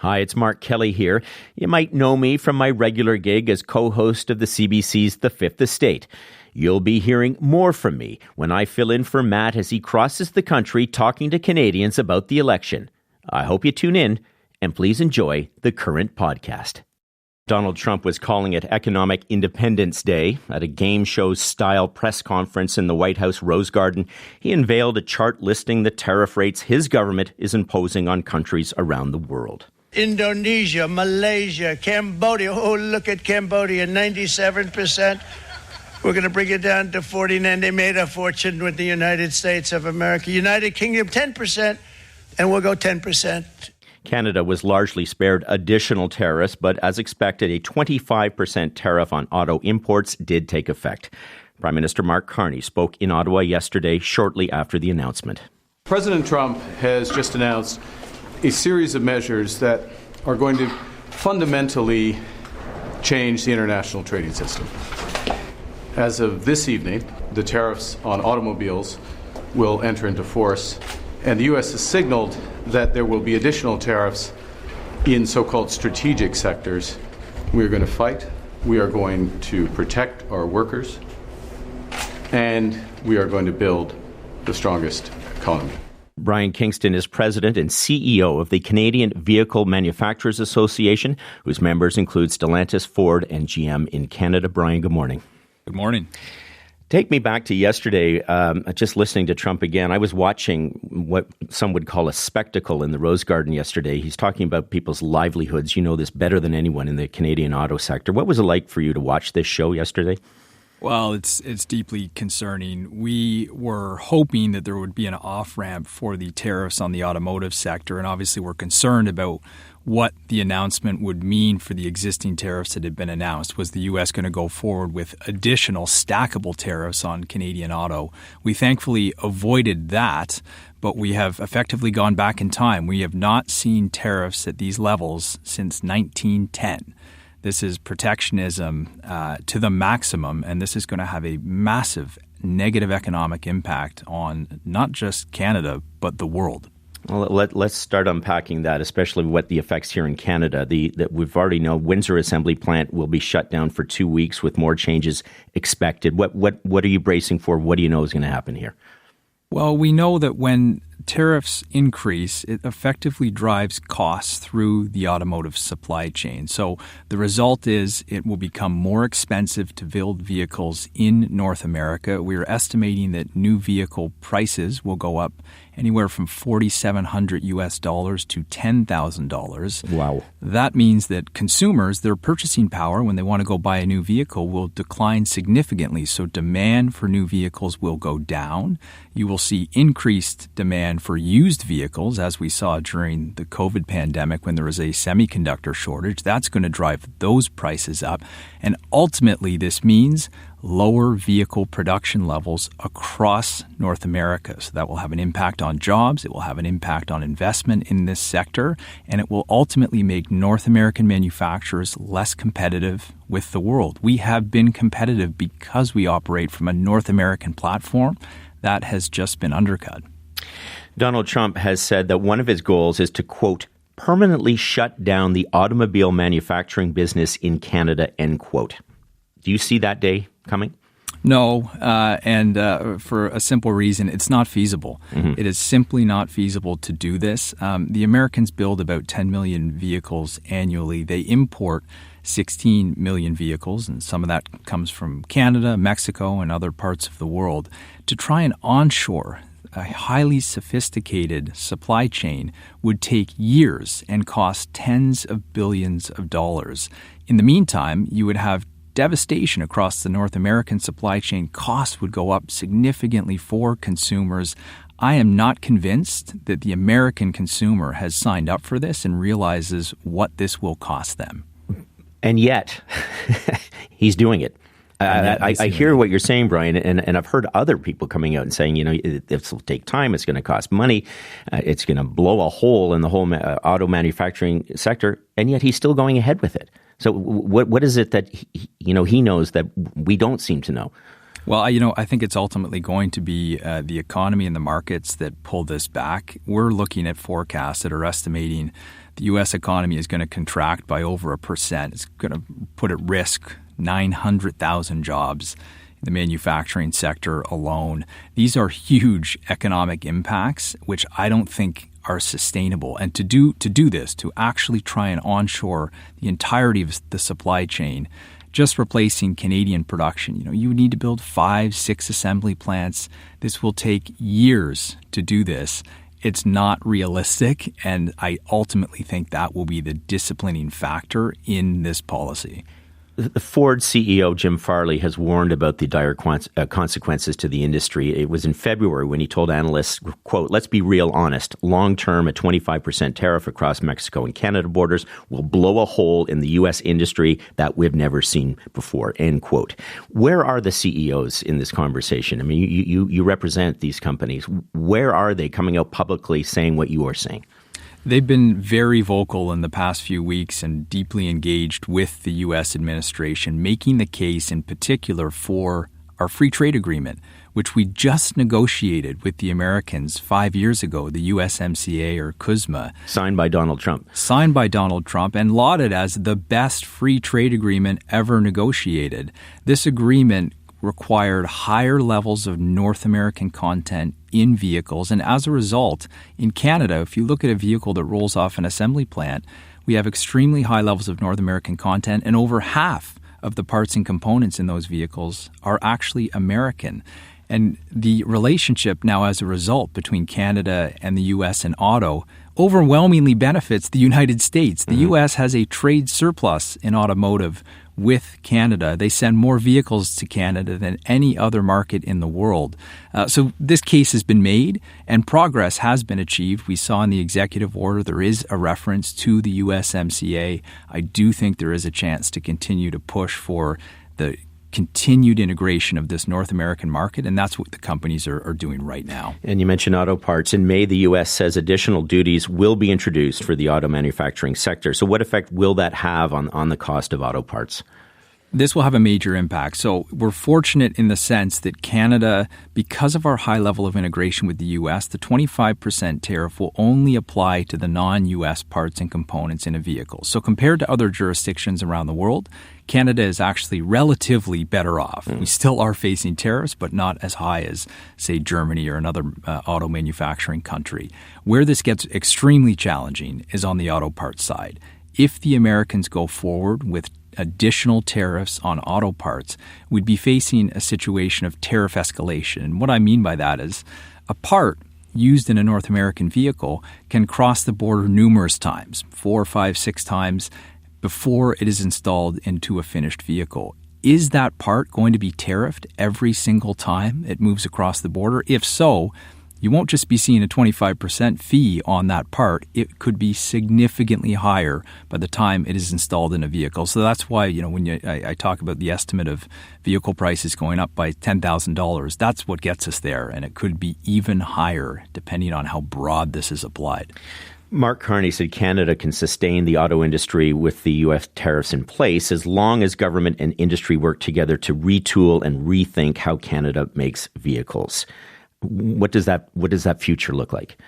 Hi, it's Mark Kelley here. You might know me from my regular gig as co-host of the CBC's The Fifth Estate. You'll be hearing more from me when I fill in for Matt as he crosses the country talking to Canadians about the election. I hope you tune in, and please enjoy the current podcast. Donald Trump was calling it Economic Independence Day. At a game show-style press conference in the White House Rose Garden, he unveiled a chart listing the tariff rates his government is imposing on countries around the world. Indonesia, Malaysia, Cambodia. Oh, look at Cambodia, 97%. We're going to bring it down to 49. They made a fortune with the United States of America. United Kingdom, 10%, and we'll go 10%. Canada was largely spared additional tariffs, but as expected, a 25% tariff on auto imports did take effect. Prime Minister Mark Carney spoke in Ottawa yesterday, shortly after the announcement. President Trump has just announced a series of measures that are going to fundamentally change the international trading system. As of this evening, the tariffs on automobiles will enter into force, and the U.S. has signaled that there will be additional tariffs in so-called strategic sectors. We are going to fight, we are going to protect our workers, and we are going to build the strongest economy. Brian Kingston is president and CEO of the Canadian Vehicle Manufacturers Association, whose members include Stellantis, Ford, and GM in Canada. Brian, good morning. Good morning. Take me back to yesterday, just listening to Trump again. I was watching what some would call a spectacle in the Rose Garden yesterday. He's talking about people's livelihoods. You know this better than anyone in the Canadian auto sector. What was it like for you to watch this show yesterday? Well, it's deeply concerning. We were hoping that there would be an off-ramp for the tariffs on the automotive sector, and obviously we're concerned about what the announcement would mean for the existing tariffs that had been announced. Was the U.S. going to go forward with additional stackable tariffs on Canadian auto? We thankfully avoided that, but we have effectively gone back in time. We have not seen tariffs at these levels since 1910. This is protectionism to the maximum, and this is going to have a massive negative economic impact on not just Canada, but the world. Well, let's start unpacking that, especially what the effects here in Canada. That we've already know Windsor Assembly Plant will be shut down for 2 weeks with more changes expected. What are you bracing for? What do you know is going to happen here? Well, we know that when tariffs increase, it effectively drives costs through the automotive supply chain. So the result is it will become more expensive to build vehicles in North America. We're estimating that new vehicle prices will go up anywhere from $4,700 US to $10,000. Wow. That means that consumers, their purchasing power when they want to go buy a new vehicle will decline significantly. So demand for new vehicles will go down. You will see increased demand for used vehicles, as we saw during the COVID pandemic when there was a semiconductor shortage. That's going to drive those prices up. And ultimately, this means lower vehicle production levels across North America. So that will have an impact on jobs, it will have an impact on investment in this sector, and it will ultimately make North American manufacturers less competitive with the world. We have been competitive because we operate from a North American platform. That has just been undercut. Donald Trump has said that one of his goals is to, quote, permanently shut down the automobile manufacturing business in Canada, end quote. Do you see that day coming? No, and for a simple reason, it's not feasible. Mm-hmm. It is simply not feasible to do this. The Americans build about 10 million vehicles annually. They import 16 million vehicles, and some of that comes from Canada, Mexico, and other parts of the world. To try and onshore a highly sophisticated supply chain would take years and cost tens of billions of dollars. In the meantime, you would have devastation across the North American supply chain. Costs would go up significantly for consumers. I am not convinced that the American consumer has signed up for this and realizes what this will cost them. And yet, he's doing it. I hear what you're saying, Brian, and I've heard other people coming out and saying, you know, this will take time, it's going to cost money, it's going to blow a hole in the whole auto manufacturing sector, and yet he's still going ahead with it. So what is it that he knows that we don't seem to know? Well, I think it's ultimately going to be the economy and the markets that pull this back. We're looking at forecasts that are estimating the U.S. economy is going to contract by over 1%. It's going to put at risk 900,000 jobs in the manufacturing sector alone. These are huge economic impacts, which I don't think are sustainable. And to do this, to actually try and onshore the entirety of the supply chain, just replacing Canadian production, you need to build 5-6 assembly plants. This will take years to do this. It's not realistic, and I ultimately think that will be the disciplining factor in this policy. The Ford CEO, Jim Farley, has warned about the dire consequences to the industry. It was in February when he told analysts, quote, "Let's be real honest. Long-term, a 25% tariff across Mexico and Canada borders will blow a hole in the U.S. industry that we've never seen before," end quote. Where are the CEOs in this conversation? I mean, you represent these companies. Where are they coming out publicly saying what you are saying? They've been very vocal in the past few weeks and deeply engaged with the U.S. administration, making the case in particular for our free trade agreement, which we just negotiated with the Americans 5 years ago, the USMCA or CUSMA. Signed by Donald Trump. Signed by Donald Trump and lauded as the best free trade agreement ever negotiated. This agreement required higher levels of North American content in vehicles. And as a result, in Canada, if you look at a vehicle that rolls off an assembly plant, we have extremely high levels of North American content, and over half of the parts and components in those vehicles are actually American. And the relationship now as a result between Canada and the U.S. in auto overwhelmingly benefits the United States. The U.S. has a trade surplus in automotive with Canada. They send more vehicles to Canada than any other market in the world. So this case has been made and progress has been achieved. We saw in the executive order there is a reference to the USMCA. I do think there is a chance to continue to push for the continued integration of this North American market, and that's what the companies are doing right now. And you mentioned auto parts. In May, the U.S. says additional duties will be introduced for the auto manufacturing sector. So what effect will that have on the cost of auto parts? This will have a major impact. So we're fortunate in the sense that Canada, because of our high level of integration with the U.S., the 25% tariff will only apply to the non-U.S. parts and components in a vehicle. So compared to other jurisdictions around the world, Canada is actually relatively better off. We still are facing tariffs, but not as high as, say, Germany or another auto manufacturing country. Where this gets extremely challenging is on the auto parts side. If the Americans go forward with additional tariffs on auto parts, we'd be facing a situation of tariff escalation. And what I mean by that is a part used in a North American vehicle can cross the border numerous times, 4, 5, 6 times before it is installed into a finished vehicle. Is that part going to be tariffed every single time it moves across the border? If so, you won't just be seeing a 25% fee on that part. It could be significantly higher by the time it is installed in a vehicle. So that's why, when I talk about the estimate of vehicle prices going up by $10,000, that's what gets us there. And it could be even higher depending on how broad this is applied. Mark Carney said Canada can sustain the auto industry with the U.S. tariffs in place as long as government and industry work together to retool and rethink how Canada makes vehicles. What does that future look like?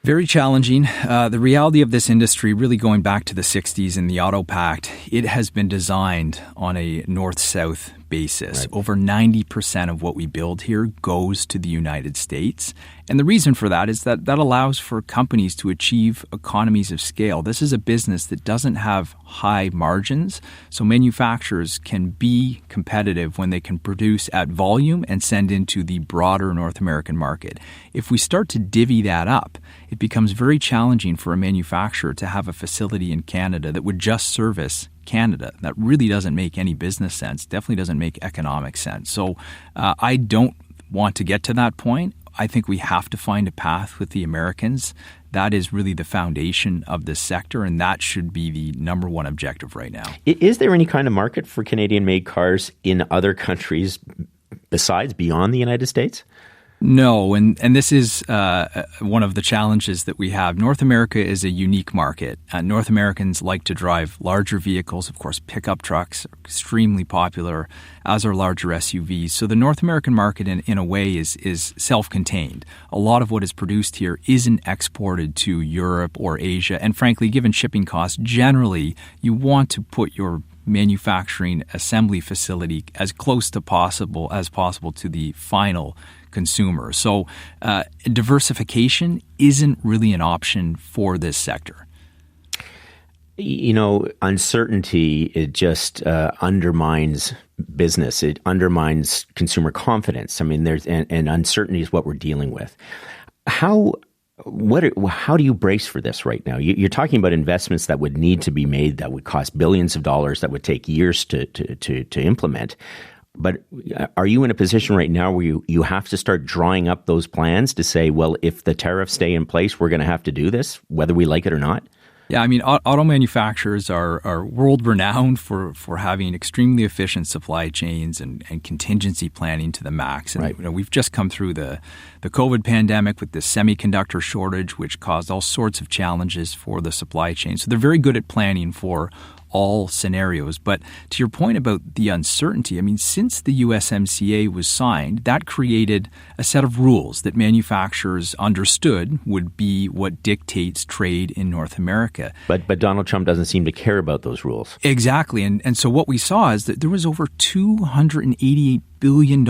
Very challenging. The reality of this industry, really going back to the 60s and the Auto Pact, it has been designed on a north-south basis. Right. Over 90% of what we build here goes to the United States. And the reason for that is that allows for companies to achieve economies of scale. This is a business that doesn't have high margins, so manufacturers can be competitive when they can produce at volume and send into the broader North American market. If we start to divvy that up, it becomes very challenging for a manufacturer to have a facility in Canada that would just service Canada. That really doesn't make any business sense, definitely doesn't make economic sense. So I don't want to get to that point. I think we have to find a path with the Americans. That is really the foundation of this sector, and that should be the number one objective right now. Is there any kind of market for Canadian-made cars in other countries beyond the United States? No, and this is one of the challenges that we have. North America is a unique market. North Americans like to drive larger vehicles. Of course, pickup trucks are extremely popular, as are larger SUVs. So the North American market, in a way, is self-contained. A lot of what is produced here isn't exported to Europe or Asia. And frankly, given shipping costs, generally, you want to put your manufacturing assembly facility as close to as possible to the final consumer. So diversification isn't really an option for this sector. Uncertainty, it just undermines business. It undermines consumer confidence. I mean, and uncertainty is what we're dealing with. How do you brace for this right now? You're talking about investments that would need to be made, that would cost billions of dollars, that would take years to implement. But are you in a position right now where you have to start drawing up those plans to say, well, if the tariffs stay in place, we're going to have to do this, whether we like it or not? Yeah, I mean, auto manufacturers are world-renowned for having extremely efficient supply chains and contingency planning to the max. And right. We've just come through the COVID pandemic with the semiconductor shortage, which caused all sorts of challenges for the supply chain. So they're very good at planning for all scenarios. But to your point about the uncertainty, I mean, since the USMCA was signed, that created a set of rules that manufacturers understood would be what dictates trade in North America. But Donald Trump doesn't seem to care about those rules. Exactly. And so what we saw is that there was over $288 billion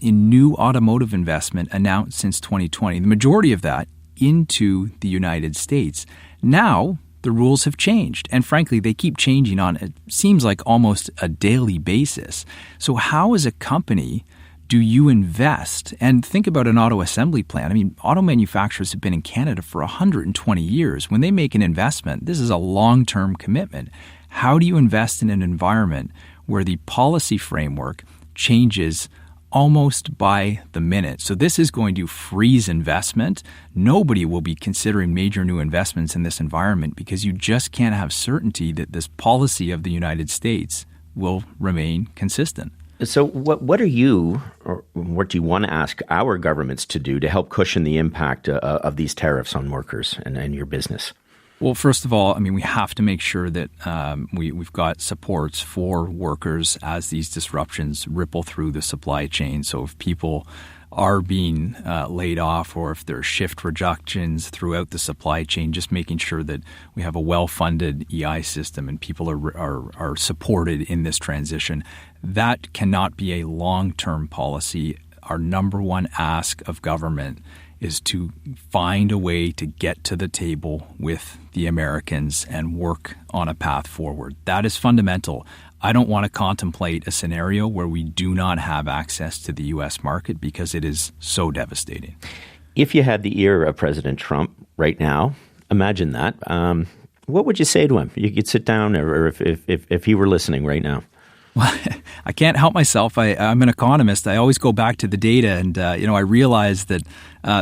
in new automotive investment announced since 2020, the majority of that into the United States. Now, the rules have changed, and frankly, they keep changing on, it seems like, almost a daily basis. So how, as a company, do you invest? And think about an auto assembly plant. I mean, auto manufacturers have been in Canada for 120 years. When they make an investment, this is a long-term commitment. How do you invest in an environment where the policy framework changes almost by the minute? So this is going to freeze investment. Nobody will be considering major new investments in this environment because you just can't have certainty that this policy of the United States will remain consistent. So what are you, or what do you want to ask our governments to do to help cushion the impact of these tariffs on workers and your business? Well, first of all, I mean, we have to make sure that we've got supports for workers as these disruptions ripple through the supply chain. So if people are being laid off or if there are shift reductions throughout the supply chain, just making sure that we have a well-funded EI system and people are supported in this transition. That cannot be a long-term policy. Our number one ask of government is to find a way to get to the table with the Americans and work on a path forward. That is fundamental. I don't want to contemplate a scenario where we do not have access to the U.S. market because it is so devastating. If you had the ear of President Trump right now, imagine that. What would you say to him? You could sit down, or if he were listening right now. Well, I can't help myself. I'm an economist. I always go back to the data, and I realize that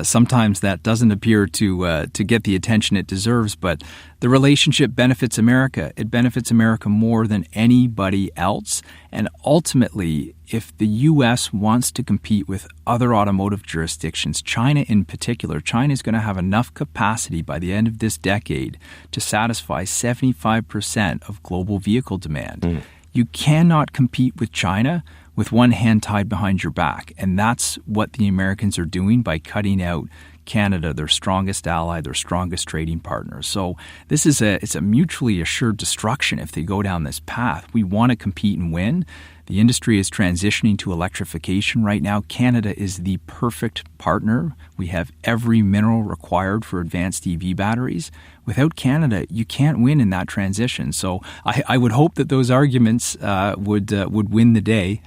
sometimes that doesn't appear to get the attention it deserves. But the relationship benefits America. It benefits America more than anybody else. And ultimately, if the U.S. wants to compete with other automotive jurisdictions, China in particular, China is going to have enough capacity by the end of this decade to satisfy 75% of global vehicle demand. You cannot compete with China with one hand tied behind your back. And that's what the Americans are doing by cutting out Canada, their strongest ally, their strongest trading partner. So this is it's a mutually assured destruction if they go down this path. We want to compete and win. The industry is transitioning to electrification right now. Canada is the perfect partner. We have every mineral required for advanced EV batteries. Without Canada, you can't win in that transition. So I would hope that those arguments would win the day,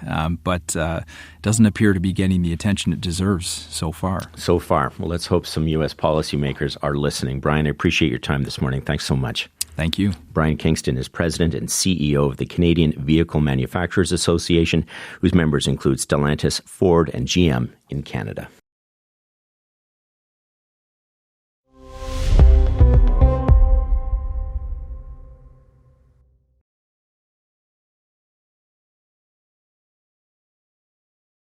but it doesn't appear to be getting the attention it deserves so far. So far. Well, let's hope some U.S. policymakers are listening. Brian, I appreciate your time this morning. Thanks so much. Thank you. Brian Kingston is president and CEO of the Canadian Vehicle Manufacturers Association, whose members include Stellantis, Ford, and GM in Canada.